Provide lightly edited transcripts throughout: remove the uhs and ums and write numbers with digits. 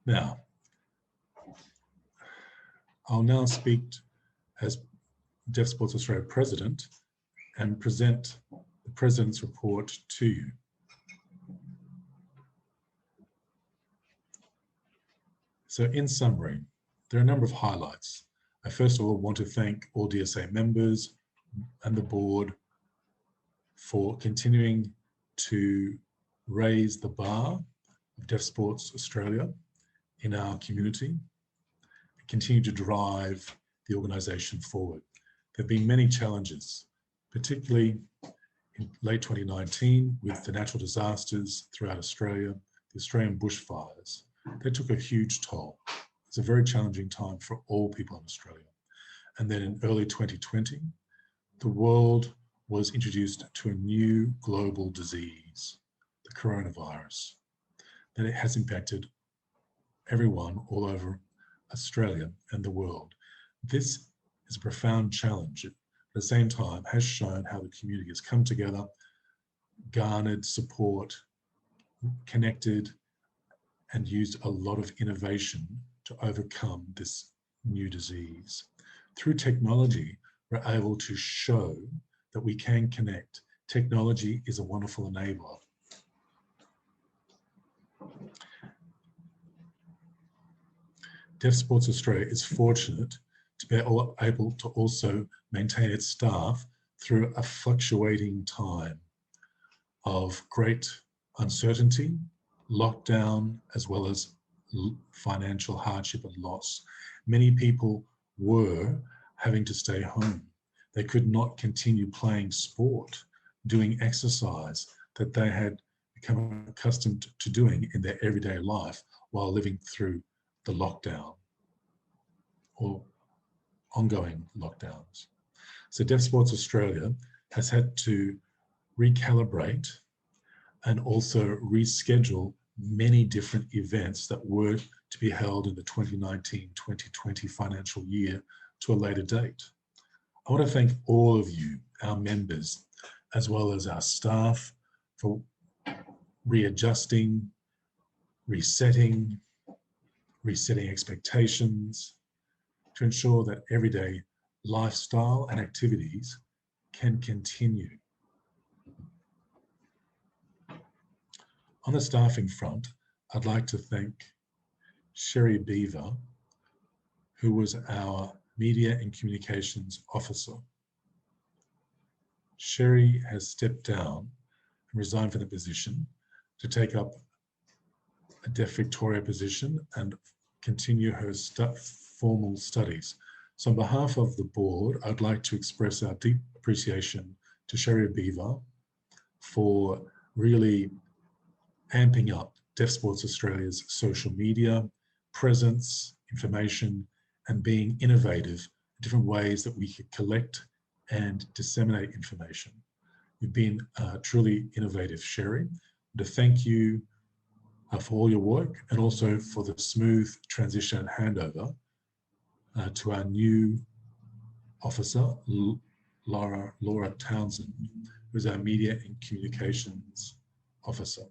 Now, I'll now speak as Deaf Sports Australia President and present the President's report to you. So in summary, there are a number of highlights. I first of all want to thank all DSA members and the board for continuing to raise the bar of Deaf Sports Australia in our community and continue to drive the organisation forward. There have been many challenges, particularly in late 2019 with the natural disasters throughout Australia, the Australian bushfires. They took a huge toll. It's a very challenging time for all people in Australia. And then in early 2020, the world was introduced to a new global disease, the coronavirus, that it has impacted everyone all over Australia and the world. This is a profound challenge. At the same time, has shown how the community has come together, garnered support, connected, and used a lot of innovation to overcome this new disease. Through technology, we're able to show that we can connect. Technology is a wonderful enabler. Deaf Sports Australia is fortunate to be able to also maintain its staff through a fluctuating time of great uncertainty, lockdown, as well as financial hardship and loss. Many people were having to stay home. They could not continue playing sport, doing exercise that they had become accustomed to doing in their everyday life while living through the lockdown or ongoing lockdowns. So Deaf Sports Australia has had to recalibrate and also reschedule many different events that were to be held in the 2019-2020 financial year to a later date. I want to thank all of you, our members, as well as our staff, for readjusting, resetting expectations to ensure that everyday lifestyle and activities can continue. On the staffing front, I'd like to thank Sherry Beaver, who was our Media and Communications Officer. Sherry has stepped down and resigned from the position to take up a Deaf Victoria position and continue her formal studies. So on behalf of the board, I'd like to express our deep appreciation to Sherry Beaver for really amping up Deaf Sports Australia's social media presence, information, and being innovative in different ways that we could collect and disseminate information. You've been truly innovative, Sherry. To thank you for all your work and also for the smooth transition and handover to our new officer, Laura Townsend, who's our Media and Communications Officer.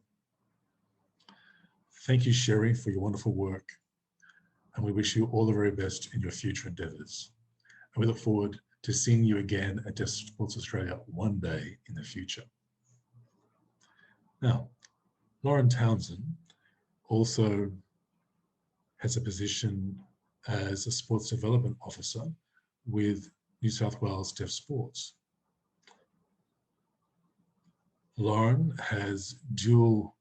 Thank you, Sherry, for your wonderful work, and we wish you all the very best in your future endeavours. And we look forward to seeing you again at Deaf Sports Australia one day in the future. Now, Lauren Townsend also has a position as a Sports Development Officer with New South Wales Deaf Sports. Lauren has dual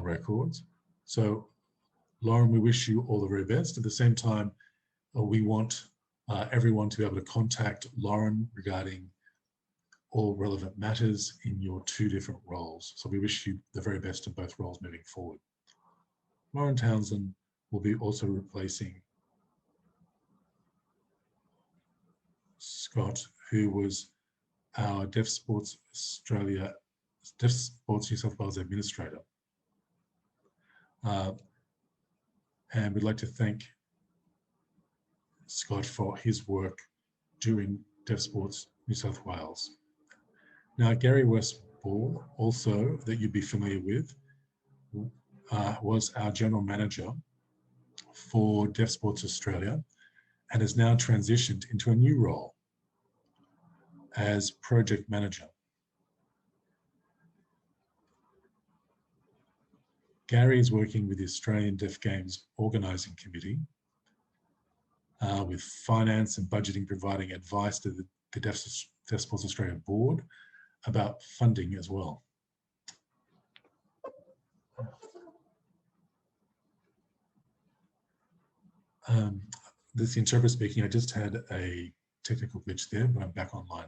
records. So Lauren, we wish you all the very best. At the same time, we want everyone to be able to contact Lauren regarding all relevant matters in your two different roles. So we wish you the very best in both roles moving forward. Lauren Townsend will be also replacing Scott, who was our Deaf Sports Australia, Deaf Sports New South Wales Administrator. And we'd like to thank Scott for his work during Deaf Sports New South Wales. Now, Gary Westball, also that you'd be familiar with, was our General Manager for Deaf Sports Australia and has now transitioned into a new role as project manager. Gary is working with the Australian Deaf Games Organising Committee with finance and budgeting, providing advice to the Deaf Sports Australia board about funding as well. This is the interpreter speaking. I just had a technical glitch there, but I'm back online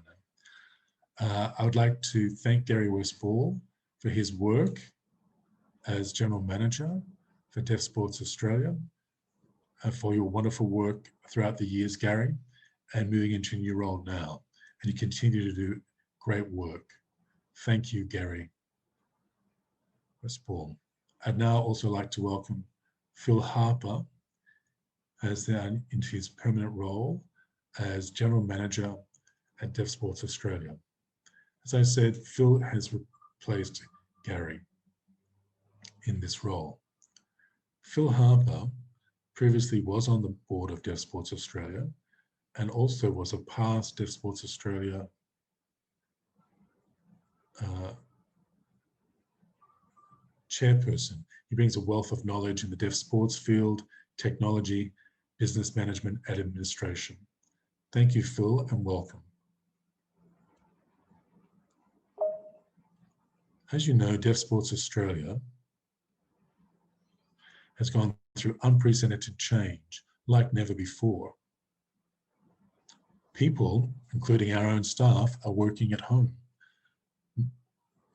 now. I would like to thank Gary Westball for his work as General Manager for Deaf Sports Australia, for your wonderful work throughout the years, Gary, and moving into a new role now. And you continue to do great work. Thank you, Gary Westball. I'd now also like to welcome Phil Harper into his permanent role as General Manager at Deaf Sports Australia. As I said, Phil has replaced Gary in this role. Phil Harper previously was on the board of Deaf Sports Australia and also was a past Deaf Sports Australia chairperson. He brings a wealth of knowledge in the deaf sports field, technology, business management and administration. Thank you, Phil, and welcome. As you know, Deaf Sports Australia has gone through unprecedented change like never before. People, including our own staff, are working at home.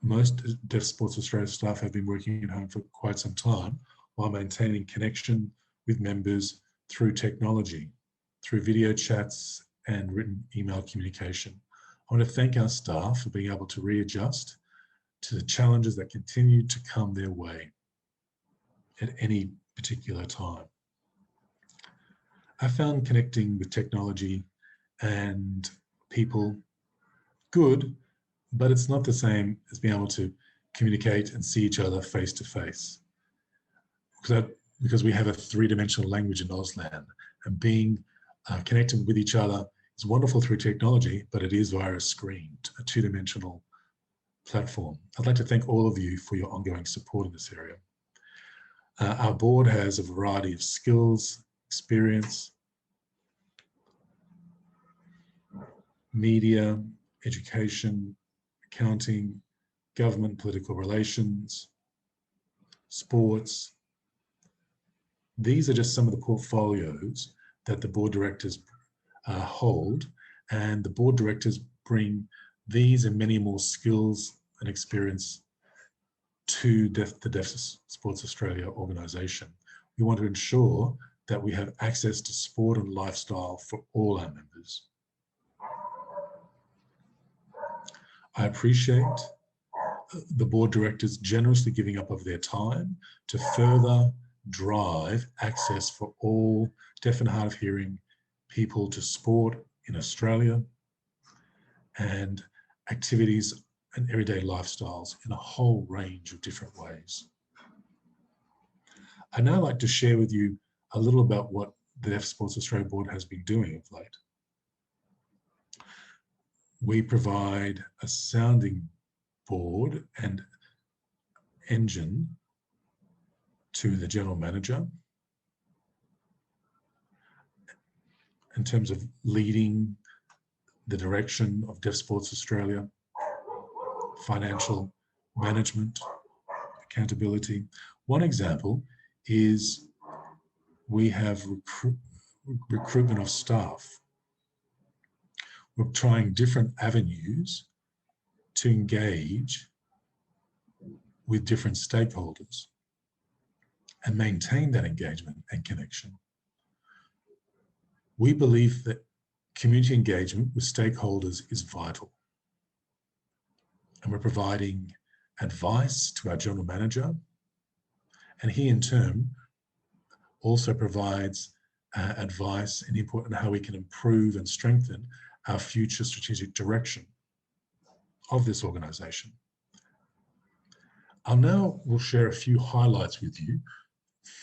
Most Deaf Sports Australia staff have been working at home for quite some time while maintaining connection with members through technology, through video chats and written email communication. I want to thank our staff for being able to readjust to the challenges that continue to come their way at any particular time. I found connecting with technology and people good, but it's not the same as being able to communicate and see each other face to face. Because we have a three-dimensional language in Auslan, and being connected with each other is wonderful through technology, but it is via a screen, a two-dimensional platform. I'd like to thank all of you for your ongoing support in this area. Our board has a variety of skills, experience, media, education, accounting, government, political relations, sports. These are just some of the portfolios that the board directors hold, and the board directors bring these and many more skills and experience to the Deaf Sports Australia organisation. We want to ensure that we have access to sport and lifestyle for all our members. I appreciate the board directors generously giving up of their time to further drive access for all deaf and hard of hearing people to sport in Australia and activities and everyday lifestyles in a whole range of different ways. I'd now like to share with you a little about what the Deaf Sports Australia Board has been doing of late. We provide a sounding board and engine to the General Manager in terms of leading the direction of Deaf Sports Australia, financial management, accountability. One example is we have recruitment of staff. We're trying different avenues to engage with different stakeholders and maintain that engagement and connection. We believe that community engagement with stakeholders is vital. And we're providing advice to our General Manager, and he in turn also provides advice and input on how we can improve and strengthen our future strategic direction of this organisation. I'll now will share a few highlights with you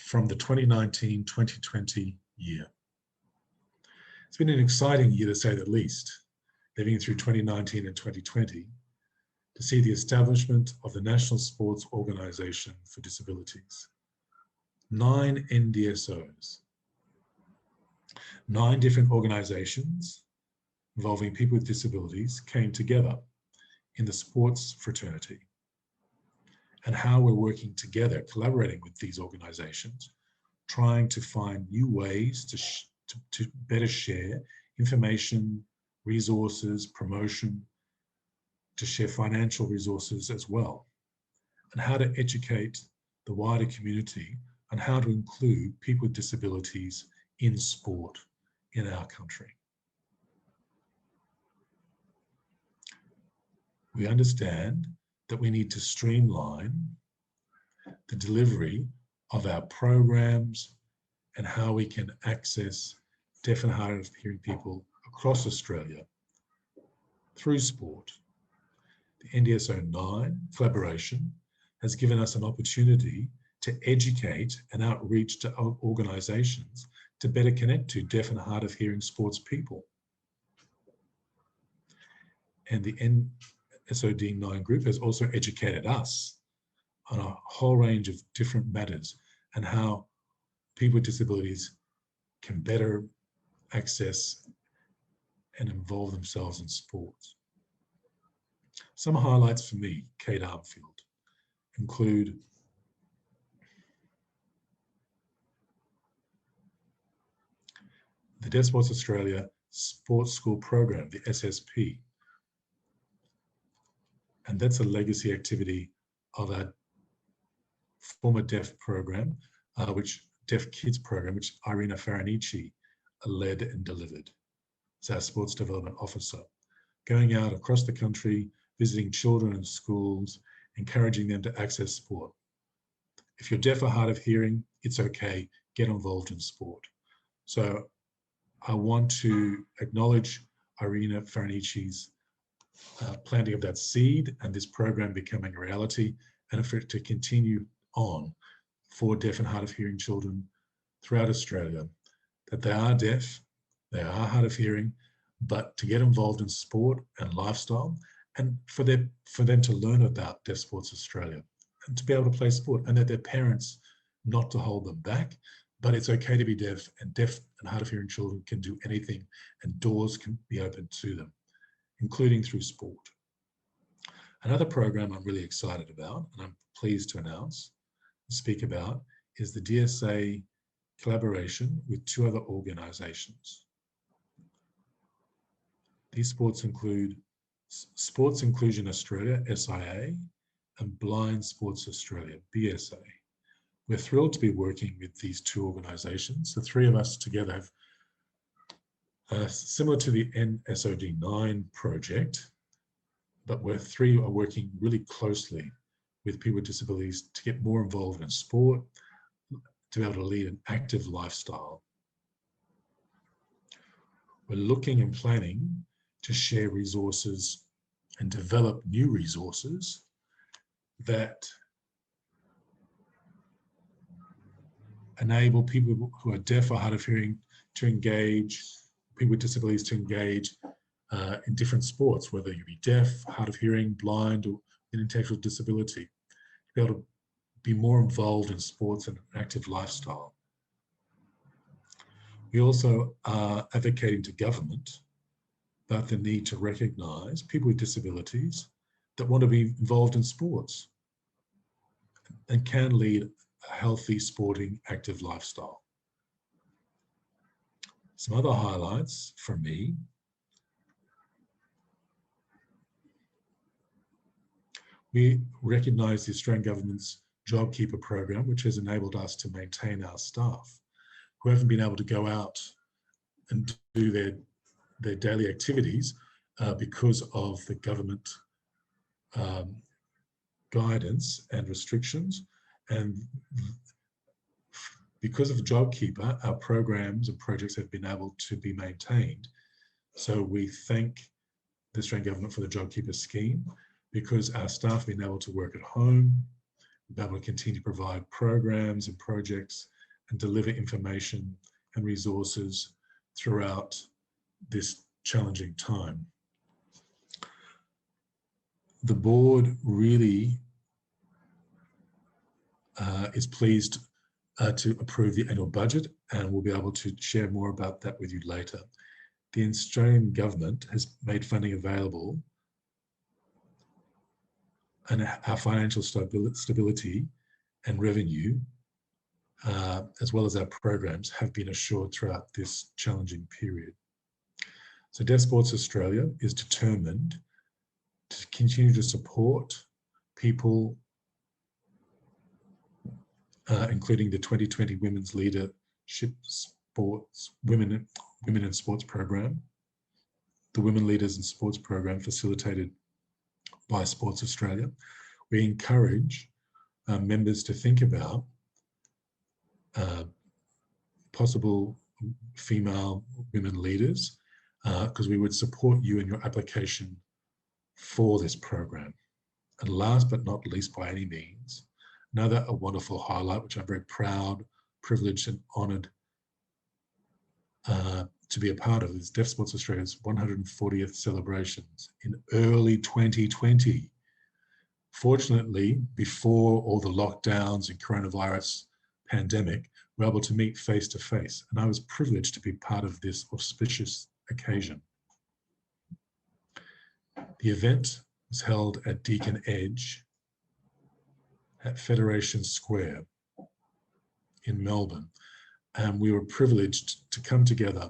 from the 2019-2020 year. It's been an exciting year, to say the least, living through 2019 and 2020 to see the establishment of the National Sports Organisation for Disabilities. 9 NDSOs, 9 different organisations involving people with disabilities came together in the sports fraternity, and how we're working together, collaborating with these organisations, trying to find new ways to better share information, resources, promotion, to share financial resources as well, and how to educate the wider community on how to include people with disabilities in sport in our country. We understand that we need to streamline the delivery of our programs and how we can access deaf and hard of hearing people across Australia through sport. The NDSO 9 collaboration has given us an opportunity to educate and outreach to organisations to better connect to deaf and hard of hearing sports people. And the NSOD 9 group has also educated us on a whole range of different matters and how people with disabilities can better access and involve themselves in sports. Some highlights for me, Kate Armfield, include the Deaf Sports Australia Sports School Program, the SSP. And that's a legacy activity of our former deaf program, Deaf Kids program, which Irina Faranici led and delivered as our Sports Development Officer, going out across the country, visiting children in schools, encouraging them to access sport. If you're deaf or hard of hearing, it's okay, get involved in sport. So I want to acknowledge Irina Faranici's planting of that seed and this program becoming a reality, and for it to continue on for deaf and hard of hearing children throughout Australia, that they are deaf, they are hard of hearing, but to get involved in sport and lifestyle, and for them to learn about Deaf Sports Australia and to be able to play sport, and that their parents not to hold them back, but it's okay to be deaf and hard of hearing children can do anything and doors can be open to them, including through sport. Another program I'm really excited about, and I'm pleased to announce and speak about, is the Dsa Collaboration with 2 other organisations. These sports include Sports Inclusion Australia, SIA, and Blind Sports Australia, BSA. We're thrilled to be working with these 2 organisations. The 3 of us together have, similar to the NSOD 9 project, but we're 3 are working really closely with people with disabilities to get more involved in sport, to be able to lead an active lifestyle. We're looking and planning to share resources and develop new resources that enable people who are deaf or hard of hearing to engage, people with disabilities to engage in different sports, whether you be deaf, hard of hearing, blind, or an intellectual disability, to be able to be more involved in sports and an active lifestyle. We also are advocating to government about the need to recognise people with disabilities that want to be involved in sports and can lead a healthy, sporting, active lifestyle. Some other highlights from me. We recognise the Australian Government's JobKeeper program, which has enabled us to maintain our staff who haven't been able to go out and do their daily activities because of the government guidance and restrictions. And because of JobKeeper, our programs and projects have been able to be maintained. So we thank the Australian Government for the JobKeeper scheme, because our staff have been able to work at home, be able to continue to provide programs and projects and deliver information and resources throughout this challenging time. The board really is pleased to approve the annual budget, and we'll be able to share more about that with you later. The Australian government has made funding available, and our financial stability and revenue, as well as our programs, have been assured throughout this challenging period. So Deaf Sports Australia is determined to continue to support people, including the 2020 Women's Leadership Sports Women in Sports program, the Women Leaders in Sports program facilitated by Sports Australia. We encourage members to think about possible female women leaders, because we would support you in your application for this program. And last but not least by any means, another wonderful highlight, which I'm very proud, privileged and honoured to be a part of, is Deaf Sports Australia's 140th celebrations in early 2020. Fortunately, before all the lockdowns and coronavirus pandemic, we're able to meet face to face, and I was privileged to be part of this auspicious occasion. The event was held at Deakin Edge at Federation Square in Melbourne, and we were privileged to come together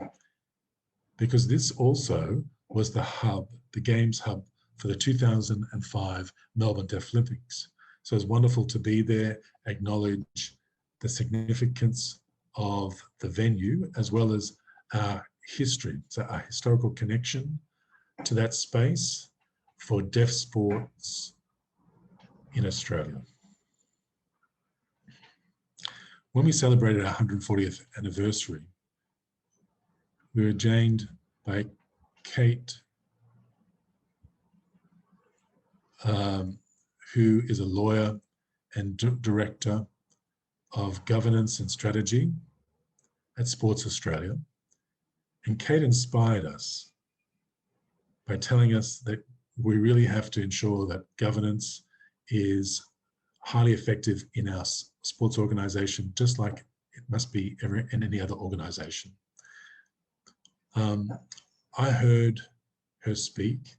because this also was the hub, the Games hub for the 2005 Melbourne Deaf Olympics. So it's wonderful to be there, acknowledge the significance of the venue, as well as our history, so our historical connection to that space for deaf sports in Australia. When we celebrated our 140th anniversary, we were joined by Kate, who is a lawyer and director of governance and strategy at Sports Australia. And Kate inspired us by telling us that we really have to ensure that governance is highly effective in our sports organisation, just like it must be in any other organisation. I heard her speak,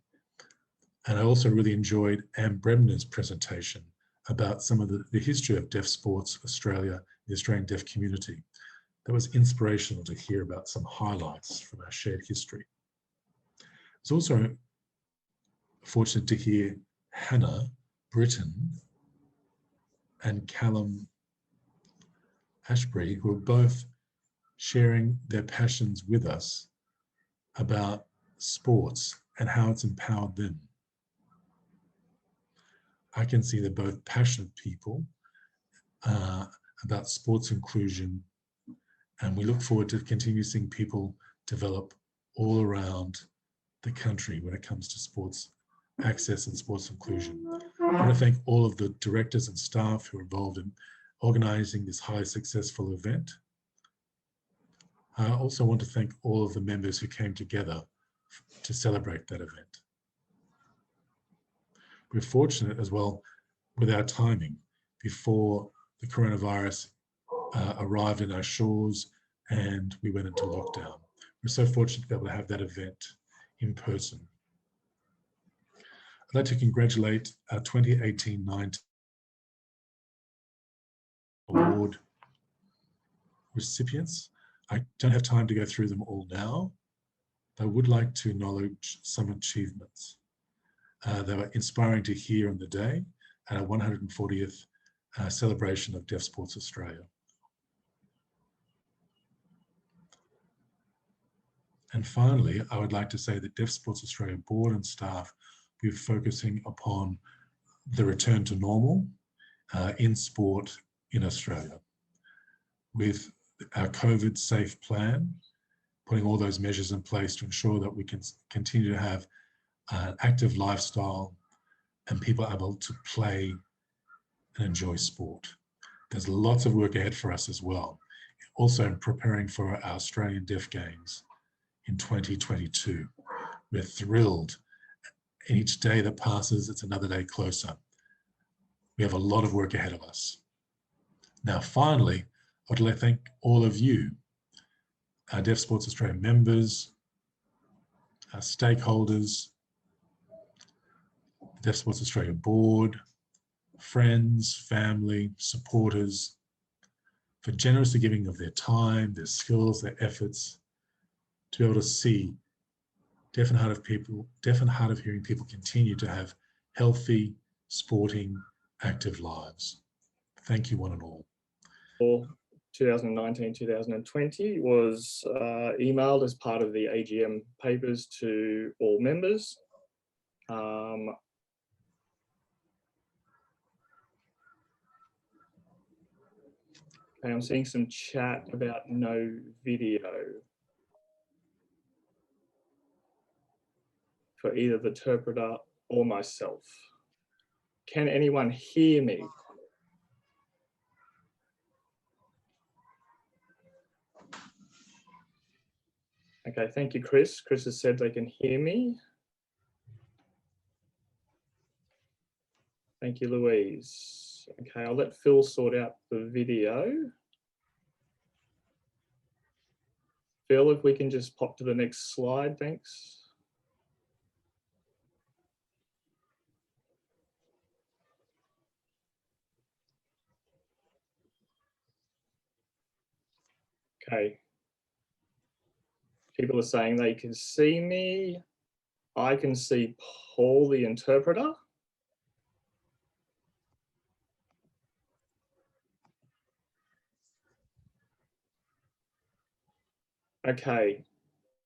and I also really enjoyed Anne Bremner's presentation about some of the history of Deaf Sports Australia, the Australian deaf community. That was inspirational to hear about some highlights from our shared history. I was also fortunate to hear Hannah Britton and Callum Ashbury, who are both sharing their passions with us about sports and how it's empowered them. I can see they're both passionate people about sports inclusion, and we look forward to continue seeing people develop all around the country when it comes to sports access and sports inclusion. I want to thank all of the directors and staff who are involved in organising this highly successful event. I also want to thank all of the members who came together to celebrate that event. We're fortunate as well with our timing before the coronavirus arrived in our shores and we went into lockdown. We're so fortunate to be able to have that event in person. I'd like to congratulate our 2018-19 award recipients. I don't have time to go through them all now, but I would like to acknowledge some achievements. They were inspiring to hear on the day at our 140th celebration of Deaf Sports Australia. And finally, I would like to say that Deaf Sports Australia board and staff will be focusing upon the return to normal in sport in Australia, with our COVID safe plan, putting all those measures in place to ensure that we can continue to have an active lifestyle and people able to play and enjoy sport. There's lots of work ahead for us as well, also in preparing for our Australian Deaf Games in 2022. We're thrilled. Each day that passes, it's another day closer. We have a lot of work ahead of us. Now, finally, I'd like to thank all of you, our Deaf Sports Australia members, our stakeholders, the Deaf Sports Australia board, friends, family, supporters, for generously giving of their time, their skills, their efforts, to be able to see deaf and hard of hearing people continue to have healthy, sporting, active lives. Thank you one and all. For 2019-2020 was emailed as part of the AGM papers to all members. Okay, I'm seeing some chat about no video for either the interpreter or myself. Can anyone hear me? Okay, thank you, Chris. Chris has said they can hear me. Thank you, Louise. Okay, I'll let Phil sort out the video. Phil, if we can just pop to the next slide, thanks. Okay. People are saying they can see me. I can see Paul, the interpreter. Okay,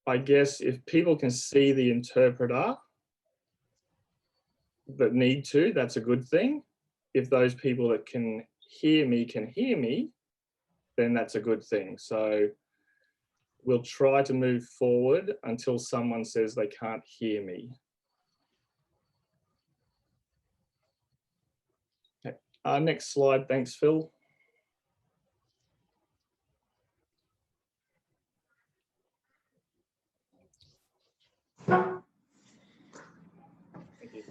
I guess if people can see the interpreter that need to, that's a good thing. If those people that can hear me, then that's a good thing. So we'll try to move forward until someone says they can't hear me. Okay. Next slide, thanks, Phil. Thank you.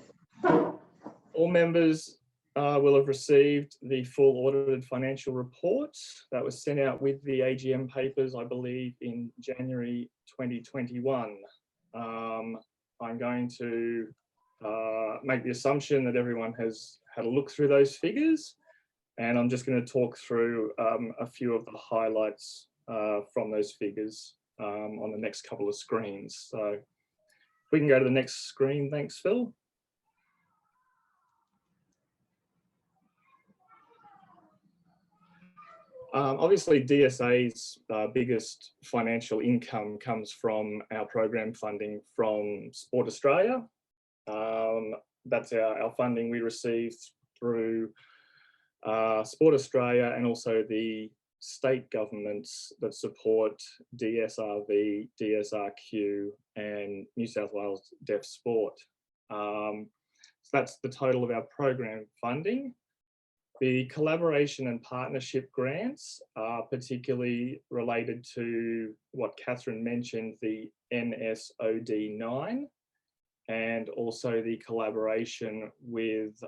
All members will have received the full audited financial report that was sent out with the AGM papers, I believe, in January 2021. I'm going to make the assumption that everyone has had a look through those figures, and I'm just going to talk through a few of the highlights from those figures on the next couple of screens. So if we can go to the next screen, thanks, Phil. Obviously, DSA's biggest financial income comes from our program funding from Sport Australia. That's our funding we receive through Sport Australia and also the state governments that support DSRV, DSRQ and New South Wales Deaf Sport. So that's the total of our program funding. The collaboration and partnership grants are particularly related to what Catherine mentioned, the NSOD 9, and also the collaboration with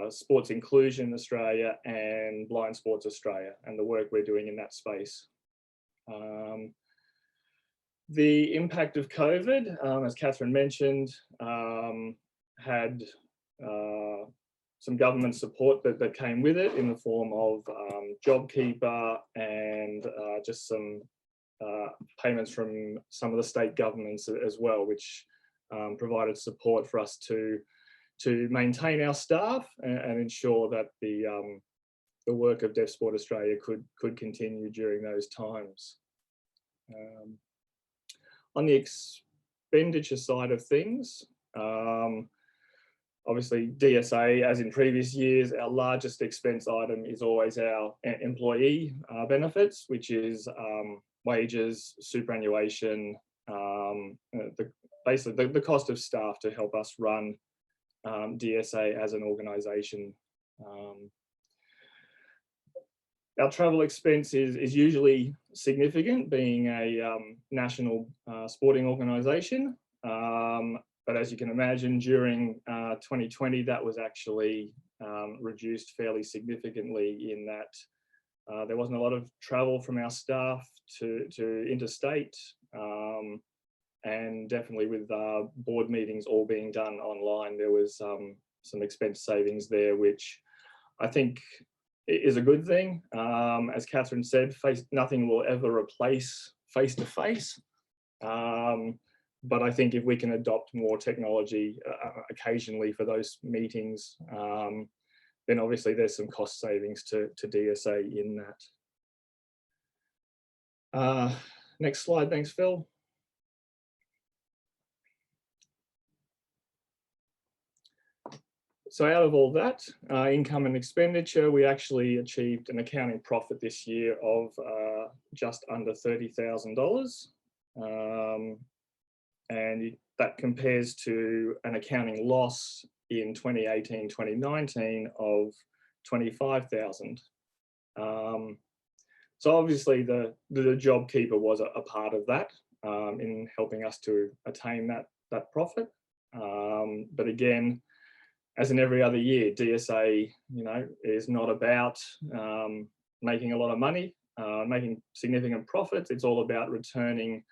Sports Inclusion Australia and Blind Sports Australia and the work we're doing in that space. The impact of COVID, as Catherine mentioned, had some government support that came with it in the form of JobKeeper and just some payments from some of the state governments as well, which provided support for us to maintain our staff and ensure that the work of Deaf Sport Australia could continue during those times. On the expenditure side of things, obviously DSA, as in previous years, our largest expense item is always our employee benefits, which is wages, superannuation, basically the cost of staff to help us run DSA as an organisation. Our travel expense is usually significant, being a national sporting organisation. But as you can imagine, during 2020, that was actually reduced fairly significantly in that there wasn't a lot of travel from our staff to interstate. And definitely with board meetings all being done online, there was some expense savings there, which I think is a good thing. As Catherine said, nothing will ever replace face-to-face. But I think if we can adopt more technology occasionally for those meetings, then obviously there's some cost savings to DSA in that. Next slide, thanks, Phil. So out of all that, income and expenditure, we actually achieved an accounting profit this year of just under $30,000. And that compares to an accounting loss in 2018-2019 of $25,000. So obviously the JobKeeper was a part of that in helping us to attain that profit. But again, as in every other year, DSA, is not about making a lot of money, making significant profits. It's all about returning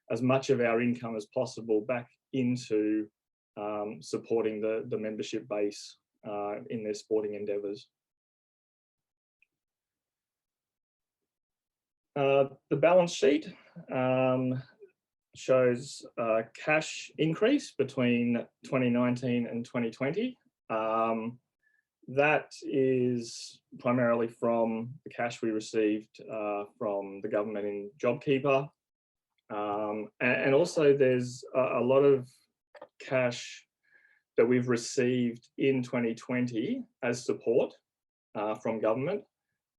as much of our income as possible back into supporting the membership base in their sporting endeavours. The balance sheet shows a cash increase between 2019 and 2020. That is primarily from the cash we received from the government in JobKeeper. And also there's a lot of cash that we've received in 2020 as support from government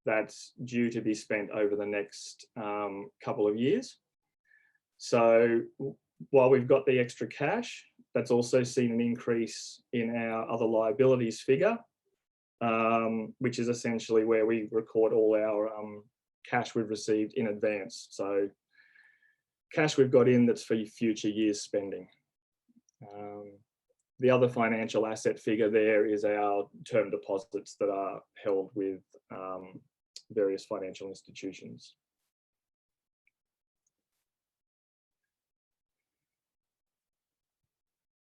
that's due to be spent over the next couple of years. So while we've got the extra cash, that's also seen an increase in our other liabilities figure, which is essentially where we record all our cash we've received in advance. So cash we've got in that's for future years spending. The other financial asset figure there is our term deposits that are held with various financial institutions.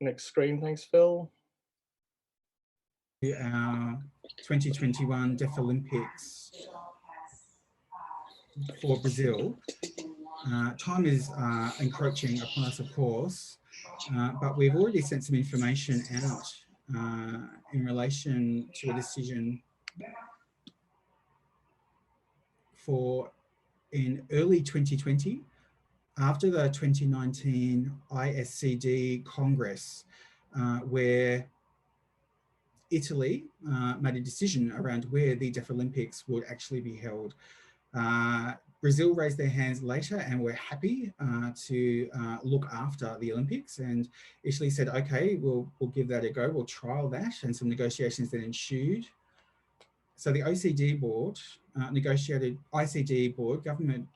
Next screen, thanks, Phil. Our 2021 Deaf Olympics for Brazil. Time is encroaching upon us, of course, but we've already sent some information out in relation to a decision in early 2020, after the 2019 ISCD Congress, where Italy made a decision around where the Deaf Olympics would actually be held. Brazil raised their hands later and were happy to look after the Olympics, and Italy said, okay, we'll give that a go, we'll trial that, and some negotiations then ensued. So the OECD board government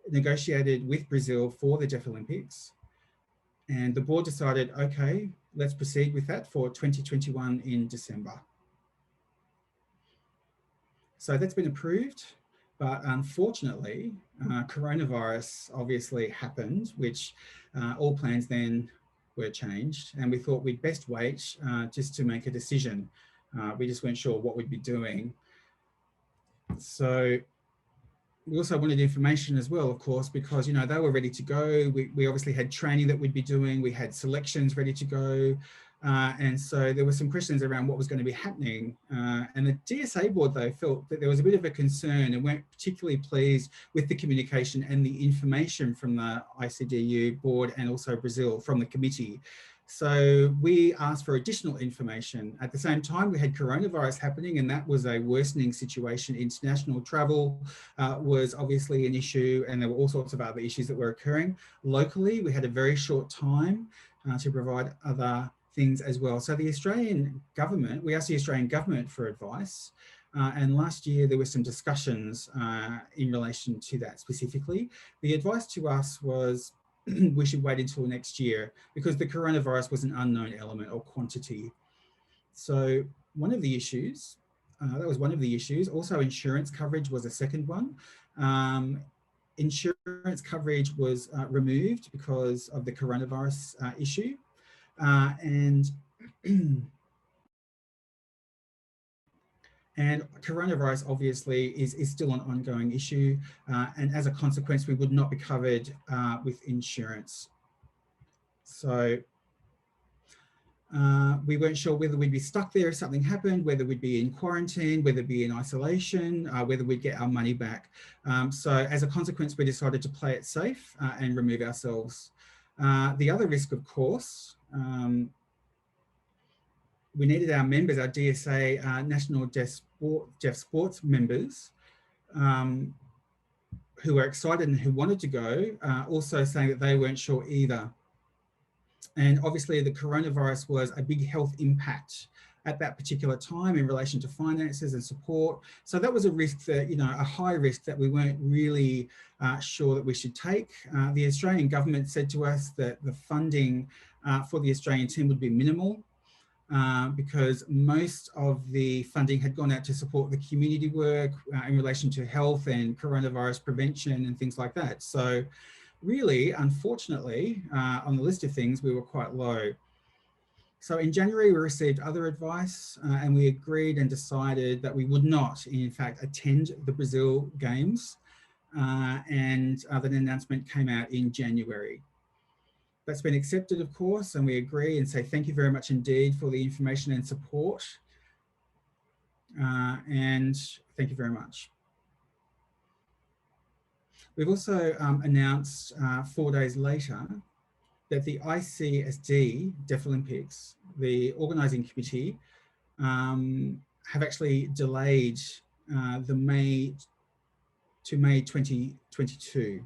negotiated with Brazil for the Deaf Olympics, and the board decided, okay, let's proceed with that for 2021 in December. So that's been approved, but unfortunately, coronavirus obviously happened, which all plans then were changed, and we thought we'd best wait just to make a decision. We just weren't sure what we'd be doing. So we also wanted information as well, of course, because, they were ready to go. We obviously had training that we'd be doing. We had selections ready to go. And so there were some questions around what was going to be happening. And the DSA board, though, felt that there was a bit of a concern and weren't particularly pleased with the communication and the information from the ICDU board and also Brazil from the committee. So we asked for additional information. At the same time, we had coronavirus happening, and that was a worsening situation. International travel was obviously an issue, and there were all sorts of other issues that were occurring. Locally, we had a very short time to provide other things as well. So the Australian government, we asked the Australian government for advice, and last year there were some discussions in relation to that specifically. The advice to us was we should wait until next year because the coronavirus was an unknown element or quantity. So one of the issues, that was one of the issues. Also insurance coverage was a second one. Insurance coverage was removed because of the coronavirus issue. And coronavirus obviously is still an ongoing issue. And as a consequence, we would not be covered with insurance. So we weren't sure whether we'd be stuck there if something happened, whether we'd be in quarantine, whether we'd be in isolation, whether we'd get our money back. So as a consequence, we decided to play it safe and remove ourselves. The other risk, of course, we needed our members, our DSA National Deaf Sports members, who were excited and who wanted to go, also saying that they weren't sure either. And obviously the coronavirus was a big health impact at that particular time in relation to finances and support. So that was a risk that, a high risk that we weren't really sure that we should take. The Australian government said to us that the funding for the Australian team would be minimal because most of the funding had gone out to support the community work in relation to health and coronavirus prevention and things like that. So really, unfortunately, on the list of things, we were quite low. So in January, we received other advice and we agreed and decided that we would not, in fact, attend the Brazil Games. And the announcement came out in January. That's been accepted, of course, and we agree and say thank you very much indeed for the information and support. And thank you very much. We've also announced 4 days later that the ICSD Deaf Olympics, the organising committee, have actually delayed the May 2022.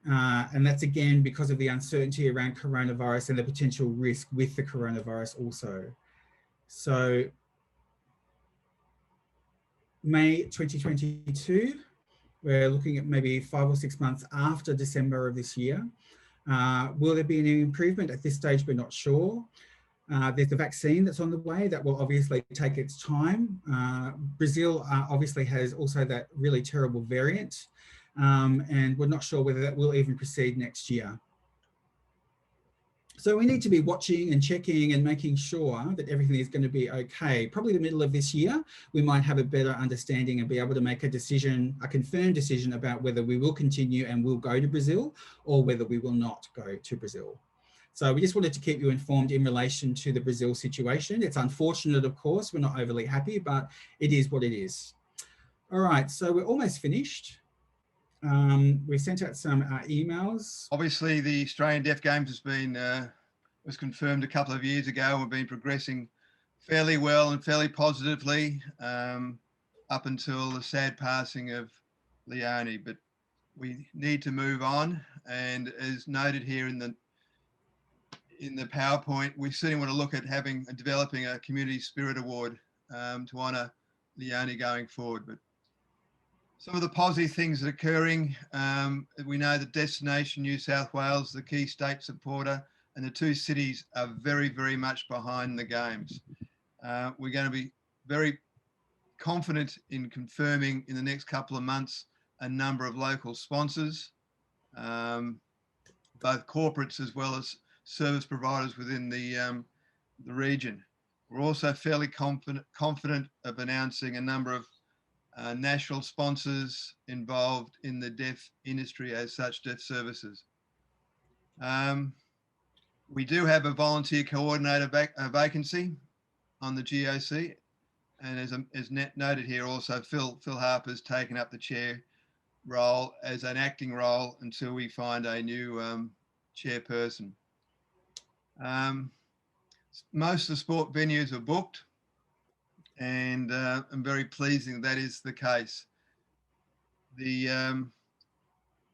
And that's again because of the uncertainty around coronavirus and the potential risk with the coronavirus also. So May 2022, we're looking at maybe 5 or 6 months after December of this year. Will there be any improvement? At this stage, we're not sure. There's a vaccine that's on the way that will obviously take its time. Brazil obviously has also that really terrible variant, and we're not sure whether that will even proceed next year. So we need to be watching and checking and making sure that everything is going to be okay. Probably the middle of this year, we might have a better understanding and be able to make a decision, a confirmed decision about whether we will continue and will go to Brazil or whether we will not go to Brazil. So we just wanted to keep you informed in relation to the Brazil situation. It's unfortunate, of course, we're not overly happy, but it is what it is. All right, so we're almost finished. We sent out some emails. Obviously, the Australian Deaf Games has been was confirmed a couple of years ago. We've been progressing fairly well and fairly positively up until the sad passing of Leonie. But we need to move on. And as noted here in the PowerPoint, we certainly want to look at developing a community spirit award to honour Leonie going forward. But some of the positive things that are occurring, we know that Destination New South Wales, the key state supporter, and the two cities are very, very much behind the Games. We're going to be very confident in confirming in the next couple of months a number of local sponsors, both corporates as well as service providers within the region. We're also fairly confident of announcing a number of national sponsors involved in the deaf industry as such, deaf services. We do have a volunteer coordinator vacancy on the GOC, and as noted here also, Phil Harper's taken up the chair role as an acting role until we find a new chairperson. Most of the sport venues are booked, and I'm very pleasing that is the case. The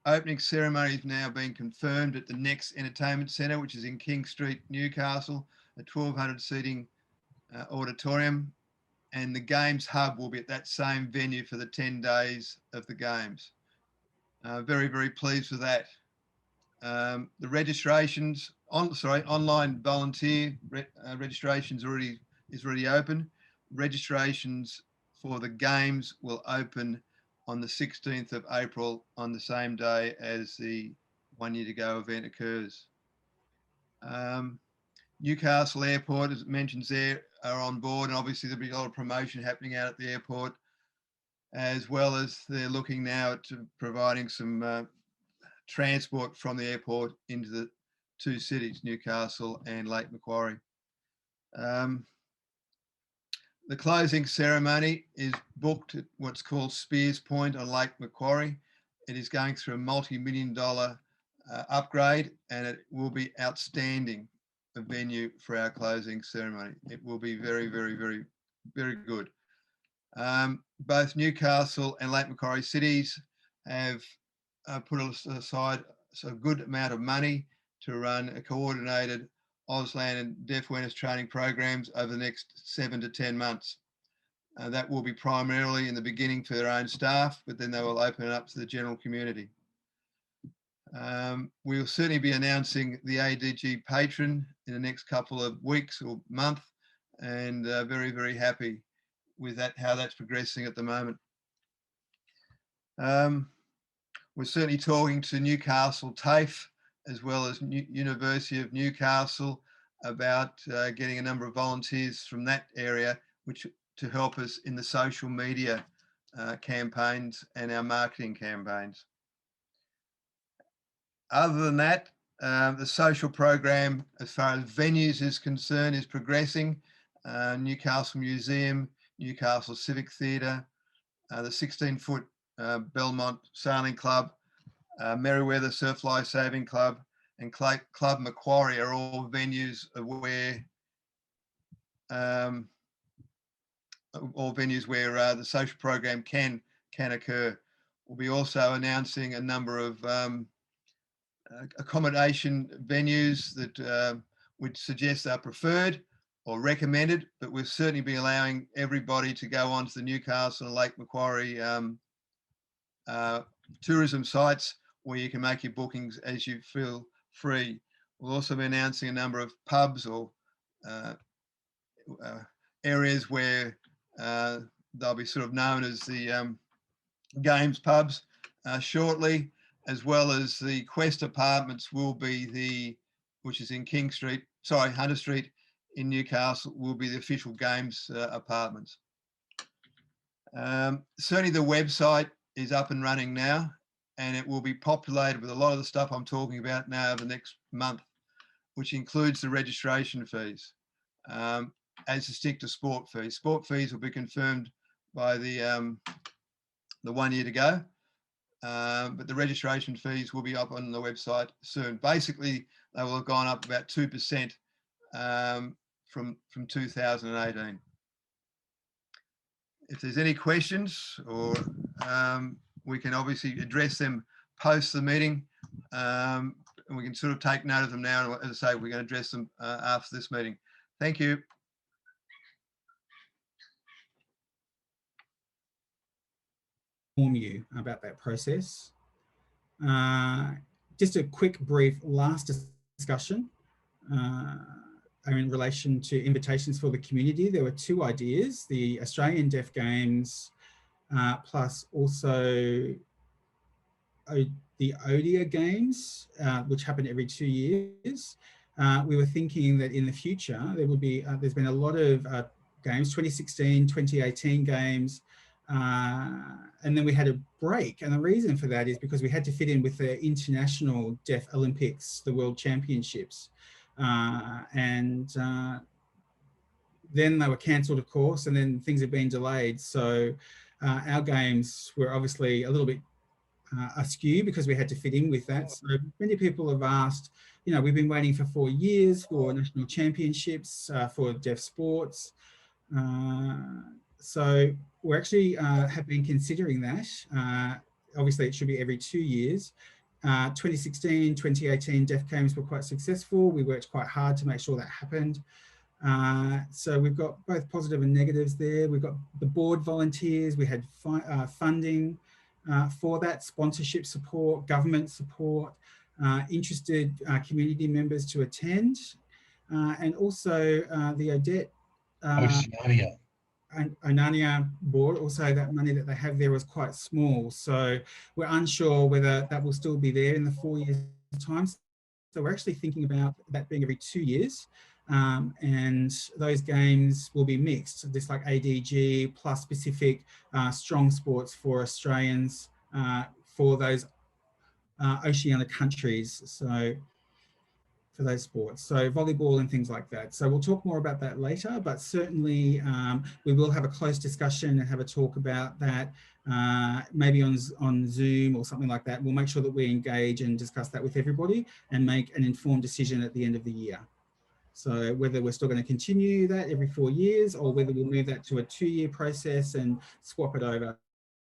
opening ceremony is now being confirmed at the Next Entertainment Centre, which is in King Street, Newcastle, a 1,200 seating auditorium, and the Games Hub will be at that same venue for the 10 days of the Games. Very, very pleased with that. The registrations, online volunteer registrations is already open. Registrations for the Games will open on the 16th of April, on the same day as the 1 Year to Go event occurs. Newcastle Airport, as it mentions there, are on board, and obviously there'll be a lot of promotion happening out at the airport, as well as they're looking now at providing some transport from the airport into the two cities, Newcastle and Lake Macquarie. The closing ceremony is booked at what's called Spears Point on Lake Macquarie. It is going through a multi-million-dollar upgrade, and it will be outstanding, a venue for our closing ceremony. It will be very, very, very, very good. Both Newcastle and Lake Macquarie cities have put aside a good amount of money to run a coordinated Auslan and deaf awareness training programs over the next 7 to 10 months. That will be primarily in the beginning for their own staff, but then they will open it up to the general community. We'll certainly be announcing the ADG patron in the next couple of weeks or month, and very, very happy with that, how that's progressing at the moment. We're certainly talking to Newcastle TAFE as well as University of Newcastle about getting a number of volunteers from that area, which to help us in the social media campaigns and our marketing campaigns. Other than that, the social program, as far as venues is concerned, is progressing. Newcastle Museum, Newcastle Civic Theatre, the 16-foot Belmont Sailing Club, Merriweather Surf Life Saving Club, and Club Macquarie are all venues where the social program can occur. We'll be also announcing a number of accommodation venues that would suggest are preferred or recommended, but we'll certainly be allowing everybody to go onto the Newcastle and Lake Macquarie tourism sites where you can make your bookings as you feel free. We'll also be announcing a number of pubs or areas where they'll be sort of known as the Games pubs shortly, as well as the Quest Apartments will be which is in Hunter Street in Newcastle, will be the official Games apartments. Certainly the website is up and running now, and it will be populated with a lot of the stuff I'm talking about now over the next month, which includes the registration fees, as distinct to sport fees. Sport fees will be confirmed by the 1 year to go, but the registration fees will be up on the website soon. Basically, they will have gone up about 2% from 2018. If there's any questions, or we can obviously address them post the meeting, and we can sort of take note of them now. And as I say, we're going to address them after this meeting. Thank you. Inform you about that process. Just a quick brief last discussion in relation to invitations for the community. There were two ideas: the Australian Deaf Games, plus also the ODIA Games, which happen every 2 years. We were thinking that in the future there would be, there's been a lot of games, 2016, 2018 games, and then we had a break. And the reason for that is because we had to fit in with the International Deaf Olympics, the World Championships. Then they were cancelled, of course, and then things have been delayed. So our games were obviously a little bit askew because we had to fit in with that. So many people have asked, you know, we've been waiting for 4 years for national championships for deaf sports. So we're actually have been considering that. Obviously, it should be every 2 years. 2016, 2018 Deaf Games were quite successful. We worked quite hard to make sure that happened. So we've got both positive and negatives there. We've got the board volunteers. We had funding for that, sponsorship support, government support, interested community members to attend, and also the Audited Onania board, also that money that they have there was quite small. So we're unsure whether that will still be there in the 4 years' time. So we're actually thinking about that being every 2 years. And those games will be mixed, just like ADG plus specific strong sports for Australians for those Oceania countries. So for those sports, so volleyball and things like that. So we'll talk more about that later, but certainly we will have a close discussion and have a talk about that, maybe on Zoom or something like that. We'll make sure that we engage and discuss that with everybody and make an informed decision at the end of the year. So whether we're still going to continue that every 4 years or whether we'll move that to a 2-year process and swap it over.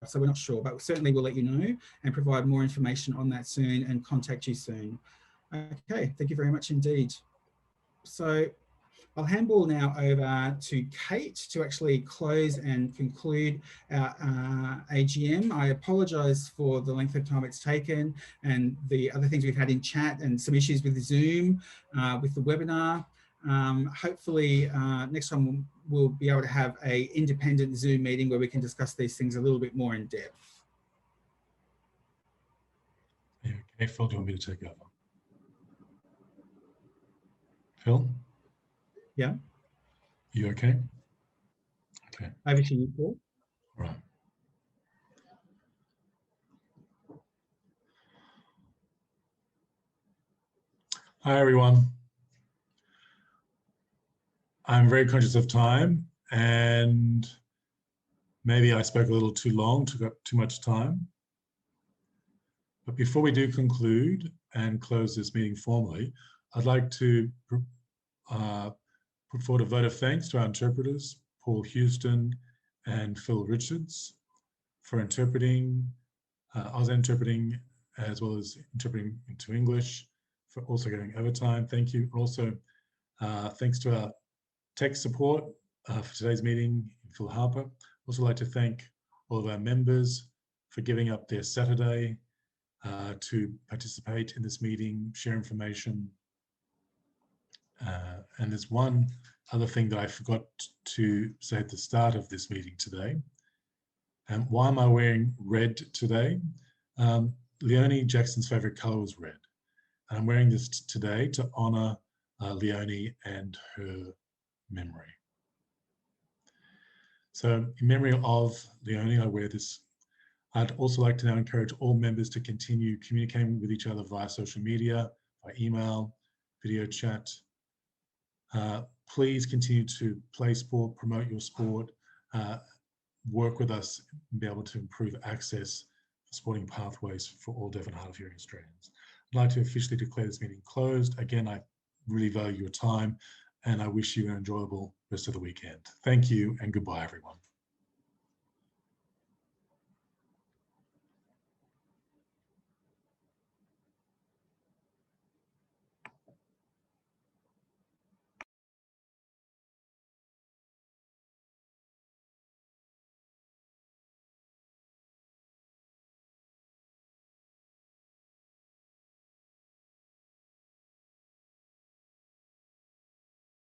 So we're not sure, but certainly we'll let you know and provide more information on that soon and contact you soon. Okay, thank you very much indeed. So I'll handball now over to Kate to actually close and conclude our AGM. I apologise for the length of time it's taken and the other things we've had in chat and some issues with Zoom, with the webinar. Hopefully next time we'll be able to have an independent Zoom meeting where we can discuss these things a little bit more in depth. Okay, Phil, do you want me to take over? Phil? Yeah. You okay? Okay. Over to you, Paul. All right. Hi, everyone. I'm very conscious of time and maybe I spoke a little too long, took up too much time. But before we do conclude and close this meeting formally, I'd like to put forward a vote of thanks to our interpreters, Paul Houston and Phil Richards, for interpreting, interpreting, as well as interpreting into English, for also getting overtime. Thank you. Also, thanks to our tech support for today's meeting, Phil Harper. Also like to thank all of our members for giving up their Saturday to participate in this meeting, share information. And there's one other thing that I forgot to say at the start of this meeting today. And why am I wearing red today? Leonie Jackson's favorite color was red. And I'm wearing this today to honor Leonie and her memory. So in memory of Leonie, I wear this. I'd also like to now encourage all members to continue communicating with each other via social media, by email, video chat. Please continue to play sport, promote your sport, work with us and be able to improve access for sporting pathways for all deaf and hard of hearing Australians. I'd like to officially declare this meeting closed. Again, I really value your time and I wish you an enjoyable rest of the weekend. Thank you and goodbye, everyone.